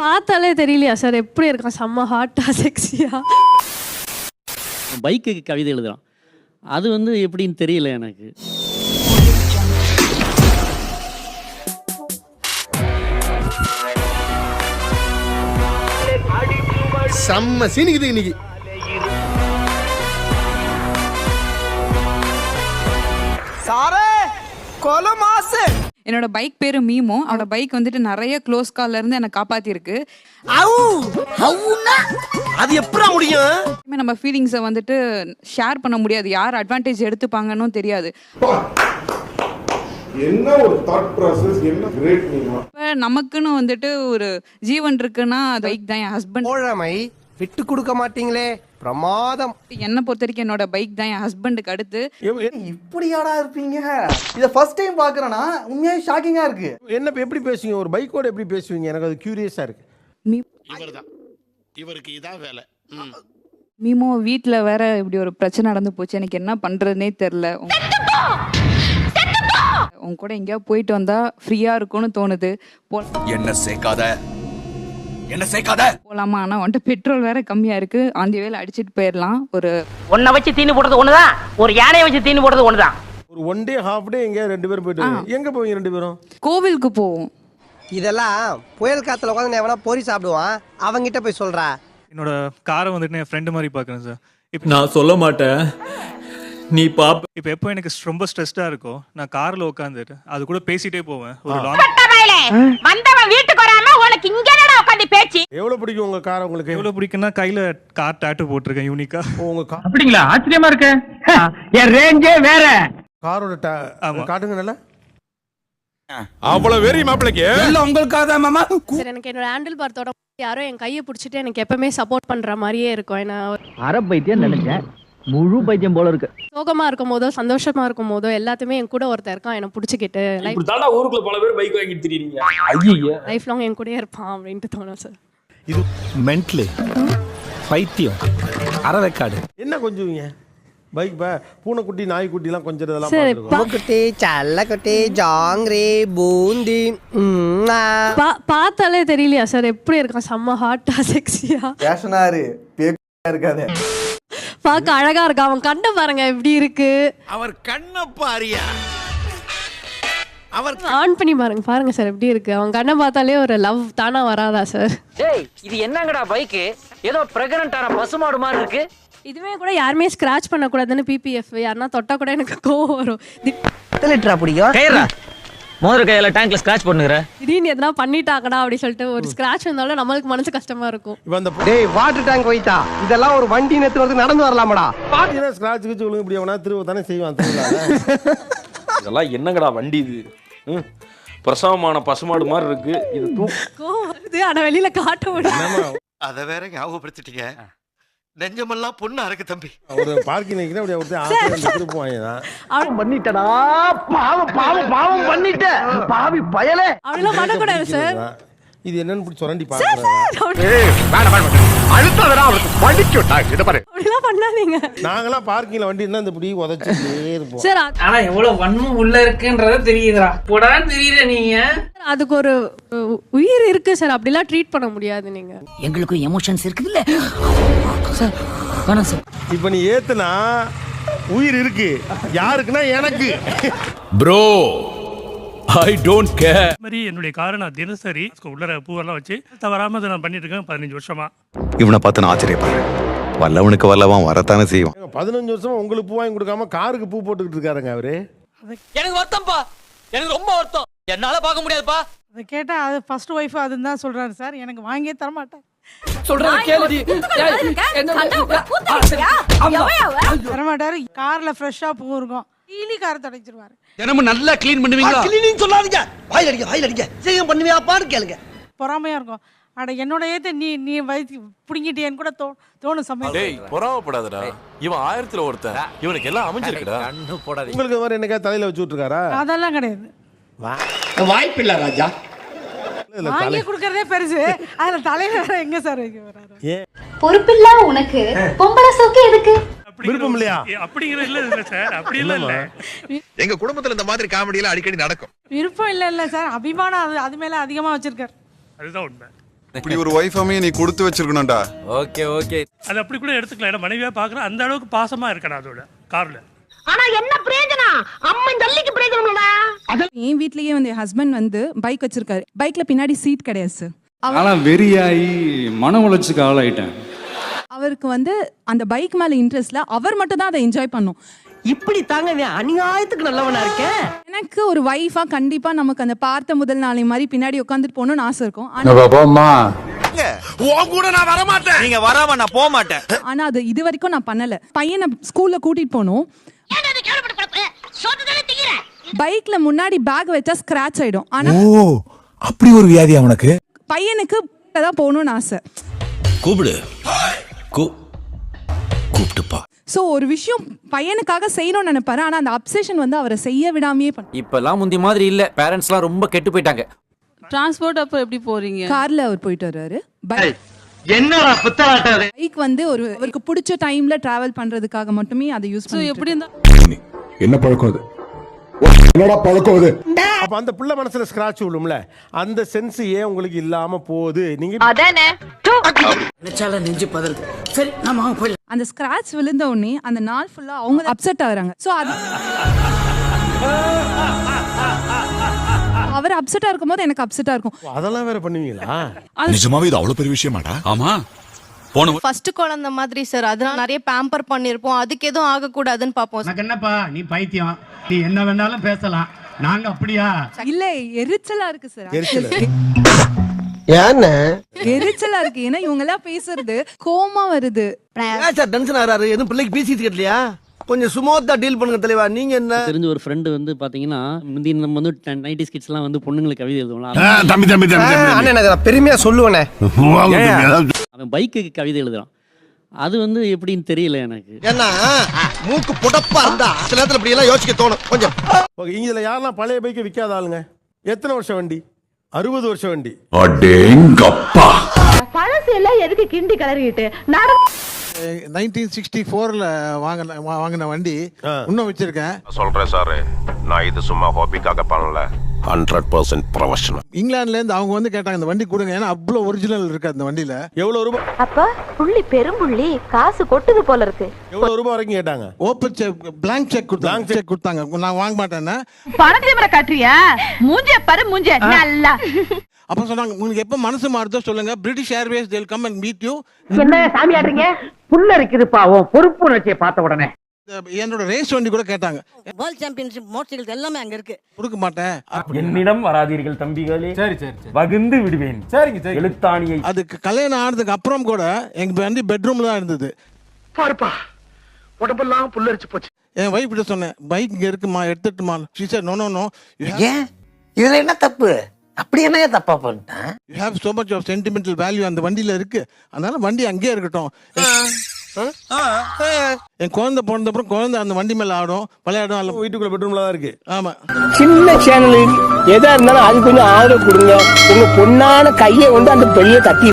பார்த்தாலே தெரியலையா சார் எப்படி இருக்கான், செம்ம ஹாட்டா செக்ஸியா. பைக்குக்கு கவிதை எழுதுறான், அது வந்து எப்படின்னு தெரியல எனக்கு. செம்ம சீனிக்குது இன்னைக்கு. என்னோட பைக் பேரு மீமோ. அவனோட பைக் வந்துட்டு நிறைய க்ளோஸ் கால்ல இருந்து என்ன காப்பாத்திருக்கு. அது எப்படா முடியும்? நம்ம ஃபீலிங்ஸை வந்துட்டு ஷேர் பண்ண முடியாது, யார் அட்வான்டேஜ் எடுத்துப்பாங்கன்னு தெரியாது. என்ன ஒரு தாட் process, என்ன கிரேட் நீங்க. நமக்குன்னு வந்துட்டு ஒரு ஜீவன் இருக்குன்னா அது பைக் தான். என் ஹஸ்பண்ட் தோழமை விட்டு கொடுக்க மாட்டீங்களே, பிரமாதம். என்னை பொறுத்த வரைக்கும் என்னோட பைக் தான் என் ஹஸ்பண்டுக்கு அடுத்து. இப்படியாடா இருப்பீங்க? இத ஃபர்ஸ்ட் டைம் பாக்குறேனா, உண்மையாவே ஷாக்கிங்கா இருக்கு. என்ன எப்படி பேசுவீங்க, ஒரு பைக்கோட எப்படி பேசுவீங்க? எனக்கு அது கியூரியஸா இருக்கு. இவர்தான், இவருக்கு இதான் வேலை. மீமோ வீட்டில் வேற இப்படி ஒரு பிரச்சனை நடந்து போச்சு, எனக்கு என்ன பண்றதுனே தெரியல. உங்க கூட எங்கேயாவது போயிட்டு வந்தா ஃப்ரீயா இருக்கும்னு தோணுது. என்ன சேர்க்காத, என்ன சேர்க்காத. போலாமா? ஆனா வந்துட்டு பெட்ரோல் வேற கம்மியா இருக்கு, ஆந்தி வேலை அடிச்சிட்டு போயிடலாம். ஒரு ஒன்ன வச்சு தீனி போடுறது ஒண்ணுதான், ஒரு யானையை வச்சு தீனி போடுறது ஒண்ணுதான். ஒரு ஒன் டே ஹாஃப் டே எங்க ரெண்டு பேரும் போயிட்டு எங்க போவீங்க ரெண்டு பேரும்? கோவிலுக்கு போவோம். இதெல்லாம் புயல் காத்துல உட்காந்து எவனா பொறி சாப்பிடுவான், அவங்கிட்ட போய் சொல்றா. என்னோட காரை வந்துட்டு என் ஃப்ரெண்டு மாதிரி பார்க்குறேன் சார். இப்போ நான் சொல்ல மாட்டேன், நீ பாப்ப. இப்போ எப்போ எனக்கு ரொம்ப ஸ்ட்ரெஸ்டாக இருக்கோ நான் காரில் உட்காந்துட்டு அது கூட பேசிட்டே போவேன். ஒரு லாங் வந்தவன் வீட்டுக்கு வராம உனக்கு இங்க என்னடா உட்கார்ந்து பேசி. எவ்வளவு பிடிக்கும் உங்க கார் உங்களுக்கு? எவ்வளோ பிடிக்குன்னா கையில் கார் டாட்டூ போட்டிருக்கேன் யூனிக்கா. உங்க கார் அப்படிங்களா? ஆச்சரியமா இருக்கு. என் ரேஞ்சே வேற. காரோட காட்டுங்க நல்லா. அவ்வளவு வெறி மாப்பிளைக்கு இல்ல உங்களுக்காக தான் மாமா. சார் எனக்கு என்னோட ஹேண்டில் பார் தொட யாரோ என் கையை பிடிச்சிட்டு எனக்கு எப்பவுமே சப்போர்ட் பண்ற மாதிரியே இருக்கும். ஏன்னா அரை பைத்தியம் நினைச்சேன், முழு பைத்தியம் போல இருக்கு. சோகமா இருக்கும் போதோ சந்தோஷமா இருக்கும் போதோ எல்லாத்தையுமே என் கூட ஒருத்தர் இருக்கான், என்னை பிடிச்சிக்கிட்டு ஊருக்குள்ள பல பேர் பைக் வாங்கிட்டு தெரியுறீங்க. லைஃப் லாங் என் கூடயே இருப்பான் அப்படின்ட்டு தோணும் சார். இது மென்டலி பைத்தியம், அறவைக்காடு. என்ன கொஞ்சுவீங்க பைக்? பூனைக்குட்டி நாய்க்குட்டி எல்லாம் கொஞ்சம் இதெல்லாம் சரி, பார்த்துருக்கோம். குட்டி சல்ல குட்டி ஜாங்கிரி பூந்தி பார்த்தாலே தெரியலையா சார் எப்படி இருக்கான், செம்ம ஹாட்டா செக்ஸியா. பேஷனாரு பேக்கா இருக்காதே. பார்க்க அழகா இருக்கான், அவன் கண்ணை பாருங்க எப்படி இருக்கு. அவர் கண்ண பாரியா, அவர் ஆன் பண்ணி பாருங்க பாருங்க சார் எப்படி இருக்கு. அவன் கண்ணை பார்த்தாலே ஒரு லவ் தானா வராதா சார்? டேய் இது என்னங்கடா பைக், ஏதோ பிரெக்னன்ட் ஆன பசுமாடு மாதிரி இருக்கு. இதுவே கூட யாருமே ஸ்கிராச் பண்ண கூடாதுன்னு பிபிஎஃப், யாருன்னா தொட்டா கூட எனக்கு கோவம் வரும். லிட்டரா பிடிக்கும். கையறா மோதிர கையில டேங்க்ல ஸ்கிராச் பண்ணுங்கற. திடீர்னு எதனா பண்ணிட்டாங்கடா அப்படி சொல்லிட்டு ஒரு ஸ்கிராச் வந்தாலும் நம்மளுக்கு மனசு கஷ்டமா இருக்கும். இப்போ அந்த டேய் வாட்டர் டேங்க் வைத்தா இதெல்லாம் ஒரு வண்டி நேத்து வந்து நடந்து வரலாமடா. பாத்தீங்கன்னா ஸ்கிராட்ச் கிச்சு விழுங்க இப்படி அவனா திரும்ப தானே செய்வான். இதெல்லாம் என்னங்கடா வண்டி இது? பிரசவமான பசுமாடு மாதிரி இருக்கு இது. கோவம் வருது ஆனா வெளியில காட்ட முடியல. அத வேற ஞாபகப்படுத்திட்டீங்க. நெஞ்சமெல்லாம் பொண்ணா இருக்கு தம்பி. ஒரு பார்க்கிங் நிக்கிற அப்படியே ஒருத்தன் ஆசை திருப்புவாங்க தான். அவன் பண்ணிட்டடா, பாவம் பாவம் பாவம் பண்ணிட்ட பாவி பயலே. அப்படிலாம் பண்ணக்கூடாது சார். இது என்னன்னு சுரண்டி பாக்குறேன். அழுத்தடா அவருக்கு வலிக்குடா. இத பாரு, அப்படிலாம் பண்ணாதீங்க. நாங்கலாம் பார்க்கிங்ல வண்டி இருந்தா இந்த புடி உதைச்சிட்டே இருப்போம் சார். ஆனா எவ்வளவு வன்மம் உள்ள இருக்குன்றத தெரியுதுடா. போடான்னு தெரியல நீங்க. அதுக்கு ஒரு உயிர் இருக்கு சார், அப்படிலாம் ட்ரீட் பண்ண முடியாது நீங்க. எங்களுக்கு எமோஷன்ஸ் இருக்குல்ல சார். வேணாம் சார். இப்போ நீ ஏத்துனா உயிர் இருக்கு, யாருக்குன்னா எனக்கு. Bro I don't care. மாதிரி என்னுடைய காரை நான் தினசரி உள்ள பூவெல்லாம் வச்சு தவறாம அதை நான் பண்ணிட்டு இருக்கேன் 15 வருஷமா. இவனை பார்த்து நான் ஆச்சரியப்படுறேன். வல்லவனுக்கு வல்லவன் வரத்தானே செய்வான். 15 வருஷமா உங்களுக்கு பூ வாங்கி கொடுக்காம காருக்கு பூ போட்டுக்கிட்டு இருக்காருங்க அவரு. எனக்கு வருத்தம்ப்பா, எனக்கு ரொம்ப வருத்தம். என்னால பார்க்க முடியாதுப்பா. அதை கேட்டா அது ஃபர்ஸ்ட் ஒய்ஃப் அதுன்னு தான் சொல்றாரு சார். எனக்கு வாங்கியே தர மாட்டேன். சொல்றேன் கேளுடி. வரமாட்டாரு. கார்ல ஃப்ரெஷ்ஷா பூ இருக்கும், டீலி கார் தடைச்சிருவாரு. தினமும் நல்லா க்ளீன் பண்ணுவீங்களா? கிளீனிங் சொல்லாதீங்க, வாயில அடிங்க செய்யும் பண்ணுவியாப்பான்னு கேளுங்க. பொறாமையா இருக்கும். அட என்னோட ஏத்த நீ வயிற்று பிடிங்கிட்டேன்னு கூட தோணும் சமயம். டேய் பொறாமப்படாதடா, இவன் 1000ல ஒருத்தன், இவனுக்கு எல்லாம் அமைஞ்சிருக்குடா. கண்ணு போடாதீங்க. உங்களுக்கு மாதிரி என்னக்கா தலையில வச்சு விட்டுருக்காரா? அதெல்லாம் கிடையாது. வாய்ப்பு இல்ல ராஜா. வாங்கி கொடுக்கறதே பெருசு, அதுல தலையில வேற எங்க சார் வைக்க வராரு? பொறுப்பில்ல உனக்கு பொம்பளை சோக்கு எதுக்கு? விருப்பம் இல்லையா? அப்படிங்கிற இல்ல சார், அப்படி இல்ல. எங்க குடும்பத்துல இந்த மாதிரி காமெடி எல்லாம் அடிக்கடி நடக்கும். விருப்பம் இல்ல சார், அபிமானம் அது மேல அதிகமா வச்சிருக்காரு. அதுதான் உண்மை. இப்படி ஒரு வைஃப் அமைய நீ கொடுத்து வச்சிருக்கணும்டா. Okay okay. அது அப்படி கூட எடுத்துக்கலாம். ஏன்னா மனைவியா பார்க்குறேன், அந்த அளவுக்கு பாசமா இருக்கணும் அதோட கார்ல. ஆனா என்ன பிரயோஜனம்? அம்மன் ஜல்லிக்கு பிரயோஜனம்லடா. என் வீட்லயே வந்து என் ஹஸ்பண்ட் வந்து பைக் வச்சிருக்காரு. பைக்ல பின்னாடி சீட் கிடையாது சார். ஆனா வெறியாயி மன உளைச்சுக்கு ஆளாயிட்டேன். அவருக்கு வந்து அந்த பைக் மேல இன்ட்ரெஸ்ட்ல அவர் மட்டும் தான் அதை என்ஜாய் பண்ணும். இப்படி தாங்க நீ அநியாயத்துக்கு நல்லவனா இருக்க. எனக்கு ஒரு வைஃபா கண்டிப்பா நமக்கு அந்த பார்த்த முதல் நாளை மாதிரி பின்னாடி உட்காந்துட்டு போகணும்னு ஆசை இருக்கும். நீங்க வராம நான் போக மாட்டேன். ஆனா அது இது வரைக்கும் நான் பண்ணல. பையனை ஸ்கூல்ல கூட்டிட்டு போனோம். பைக்ல முன்னாடி பேக் வச்சா ஸ்கிராச் ஆயிடும். ஆனா அப்படி ஒரு வியாதியா உனக்கு? பையனுக்கு தான் போகணும்னு ஆசை. கூப்பிடு கூப்பிட்டுப்பா. சோ ஒரு விஷயம் பையனுக்காக செய்யணும்னு நினைப்பாரு. ஆனா அந்த அப்செஷன் வந்து அவரை செய்ய விடாமையே பண்ண. இப்பெல்லாம் முந்தி மாதிரி இல்ல. பேரண்ட்ஸ்லாம் ரொம்ப கெட்டு போயிட்டாங்க. டிரான்ஸ்போர்ட் அப்ப எப்படி போறீங்க? கார்ல அவர் போயிட்டு வருவாரு. என்னடா புத்தலாட்டது? பைக் வந்து அவருக்கு பிடிச்ச டைம்ல டிராவல் பண்றதுக்காக மட்டுமே அதை யூஸ் பண்ணி. எப்படி இருந்தா என்ன பழக்கம் அது? என்னடா பழக்கம் அது? அப்ப அந்த புள்ள மனசுல ஸ்கிராட்ச் விழும்ல, அந்த சென்ஸ் ஏன் உங்களுக்கு இல்லாம போகுது? நீங்க அதானே நெஞ்சு பதல். சரி நாம போய் அந்த ஸ்கிராட்ச் விழுந்த உடனே அந்த நாள் ஃபுல்லா அவங்க அப்செட் ஆகுறாங்க. சோ அது அவர் அப்செட்டா இருக்கும்போது எனக்கு அப்செட்டா இருக்கும். அதெல்லாம் வேற பண்ணுவீங்களா? நிஜமாவே இது அவ்வளவு பெரிய விஷயமாடா? ஆமா. ஃபர்ஸ்ட் குழந்தை மாதிரி சார், அதனால நிறைய பேம்பர் பண்ணிருப்போம். அதுக்கு எதுவும் ஆகக்கூடாதுன்னு பாப்போம். எனக்கு என்னப்பா நீ பைத்தியம், நீ என்ன வேணாலும் பேசலாம், நாங்க அப்படியா? இல்ல எரிச்சலா இருக்கு சார். ஏன்னா எரிச்சலா இருக்கு. ஏன்னா இவங்க எல்லாம் பேசுறது கோமா வருது. சார் டென்ஷன் ஆறாரு. எதுவும் பிள்ளைக்கு பேசிட்டு இருக்கலையா? கொஞ்சம் சுமூத்தா டீல் பண்ணுங்க தலைவா. நீங்க என்ன தெரிஞ்ச ஒரு ஃப்ரெண்டு வந்து பாத்தீங்கன்னா, முந்தி நம்ம வந்து 90s கிட்ஸ்லாம் வந்து பொண்ணுங்களுக்கு கவிதை எழுதுவோம்ல. அண்ணன் பெருமையா சொல்லுவேனே. அவன் பைக்குக்கு கவிதை எழுதுறான். அது வந்து எப்படின்னு தெரியல எனக்கு. ஏன்னா மூக்கு புடப்பா இருந்தா சில நேரத்துல இப்படி எல்லாம் யோசிக்க தோணும் கொஞ்சம். ஓகே, இதுல யாரெல்லாம் பழைய பைக்கை விற்காத ஆளுங்க? எத்தனை வருஷம் வண்டி? 60 வருஷம் வண்டி. அடேங்கப்பா. பழசு எல்லாம் எதுக்கு கிண்டி கலரிட்டு? 1964ல வாங்கின வண்டி இன்னும் வச்சிருக்கேன். சொல்றேன் சார், நான் இது சும்மா ஹாபிக்காக பண்ணல, 100% ப்ரொஃபஷனல். இங்கிலாந்துல இருந்து அவங்க வந்து கேட்டாங்க இந்த வண்டி கொடுங்க, ஏன்னா அவ்வளோ ஒரிஜினல் இருக்கு அந்த வண்டியில. எவ்வளவு ரூபாய்? அப்ப புள்ளி பெரும்புள்ளி காசு கொட்டுது போல இருக்கு. எவ்வளவு ரூபாய் வரைக்கும் கேட்டாங்க? ஓப்பன் செக், பிளாங்க் செக் கொடுத்தாங்க. நான் வாங்க மாட்டேன்னா பணத்தை காட்டுறியா? மூஞ்ச பாரு மூஞ்ச நல்லா. அப்ப சொன்னாங்க, உங்களுக்கு எப்ப மனசு மாறுதோ சொல்லுங்க, British Airways they'll come and meet you. என்ன சாமி ஆடுறீங்க? புல்ல இருக்குதுப்பா உன் பொறுப்பு உணர்ச்சியை பார்த்த உடனே. என்னோட ரேஸ் வண்டி கூட கேட்டாங்க. வேர்ல்ட் சாம்பியன்ஷிப் மோட்டார் சைக்கிள் எல்லாமே அங்க இருக்கு. கொடுக்க மாட்டேன். என்னிடம் வராதீர்கள் தம்பிகளே. சரி வகுந்து விடுவேன். சரிங்க எழுத்தாணியை. அதுக்கு கல்யாணம் ஆனதுக்கு அப்புறம் கூட எங்க வண்டி பெட்ரூம்ல தான் இருந்தது. பாருப்பா உடம்பெல்லாம் புல்லரிச்சு போச்சு. என் வைஃப் கிட்ட சொன்னேன், பைக் இங்க இருக்குமா, எடுத்துட்டுமா? she said no. ஏன் இதுல என்ன தப்பு? அப்படி என்ன தப்பா பண்ணிட்டேன்? you have so much of sentimental value அந்த வண்டியில இருக்கு, அதனால வண்டி அங்கேயே இருக்கட்டும். என் குழந்தை பிறந்த அப்புறம் குழந்தை அந்த வண்டி மேல ஆடும், விளையாடும். அல்ல வீட்டுக்குள்ள பெட்ரூம்ல தான் இருக்கு. ஆமா. சின்ன சேனல் எதா இருந்தாலும் அது கொஞ்சம் ஆதரவு கொடுங்க. உங்க பொண்ணான கையை வந்து அந்த பெரிய கட்டி